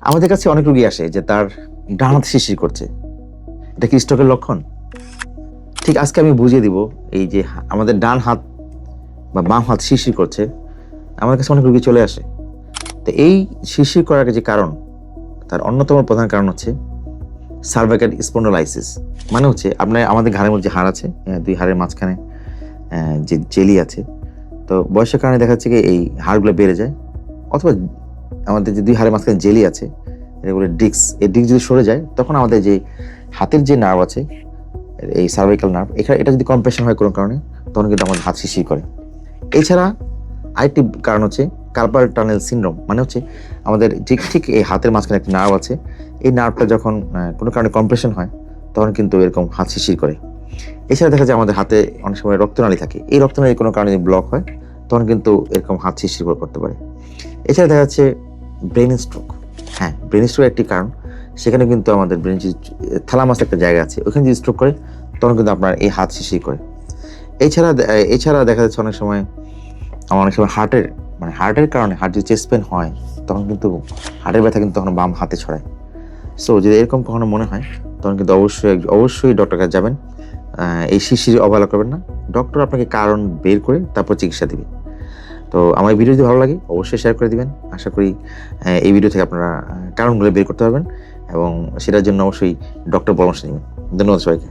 আমাদের কাছে অনেক রোগী আসে যে তার ডান হাত শিরশির করছে। এটা কি স্ট্রোকের লক্ষণ? ঠিক আজকে আমি বুঝিয়ে দিব এই যে আমাদের ডান হাত বা বাম হাত শিরশির করছে, আমার কাছে অনেক রোগী চলে আসে। তো এই শিরশির করার যে কারণ, তার অন্যতম প্রধান কারণ হচ্ছে সার্ভাইকাল স্পন্ডোলাইসিস। মানে হচ্ছে আমাদের ঘাড়ের মধ্যে যে হাড় আছে, দুই হাড়ের মাঝখানে যে জেলি আছে, তো বয়সের কারণে দেখা যাচ্ছে কি এই হাড়গুলো বেড়ে যায়, অথবা আমাদের যে দুই হাড়ের মাঝখানে জেলি আছে এগুলো ডিস্ক, এই ডিস্ক যদি সরে যায় তখন আমাদের যে হাতের যে নার্ভ আছে, এই সার্ভাইকাল নার্ভ, এটা যদি কম্প্রেশন হয় কোনো কারণে, তখন কিন্তু আমাদের হাত শিরশির করে। এছাড়া আরেকটি কারণ হচ্ছে কার্পাল টানেল সিনড্রোম। মানে হচ্ছে আমাদের ঠিক এই হাতের মাঝখানে একটা নার্ভ আছে, এই নার্ভটা যখন কোনো কারণে কম্প্রেশন হয় তখন কিন্তু এরকম হাত শিরশির করে। এছাড়া দেখা যায় আমাদের হাতে অনেক সময় রক্তনালী থাকে, এই রক্তনালী কোনো কারণে যদি ব্লক হয় তখন কিন্তু এরকম হাত শিরশির করতে পারে। এছাড়া দেখা যাচ্ছে ব্রেন স্ট্রোক। হ্যাঁ, ব্রেন স্ট্রোক একটি কারণ। সেখানে কিন্তু আমাদের ব্রেন থ্যালামাস একটা জায়গা আছে, ওখানে যদি স্ট্রোক করে তখন কিন্তু আপনার এই হাত শিরশির করে। এছাড়া দেখা যাচ্ছে অনেক সময় হার্টের কারণে হার্ট যদি চেস্ট পেন হয় তখন কিন্তু হার্টের ব্যথা কিন্তু তখন বাম হাতে ছড়ায়। সো যদি এরকম কখনো মনে হয় তখন কিন্তু অবশ্যই ডক্টর কাছে যাবেন। এই শিরশির অবহেলা করবেন না। ডক্টর আপনাকে কারণ বের করে তারপর চিকিৎসা দিবে। তো আমার এই ভিডিও যদি ভালো লাগে অবশ্যই শেয়ার করে দিবেন। আশা করি এই ভিডিও থেকে আপনারা কারণগুলো বের করতে পারবেন এবং সেটার জন্য অবশ্যই ডক্টর পরামর্শ নেবেন। ধন্যবাদ সবাইকে।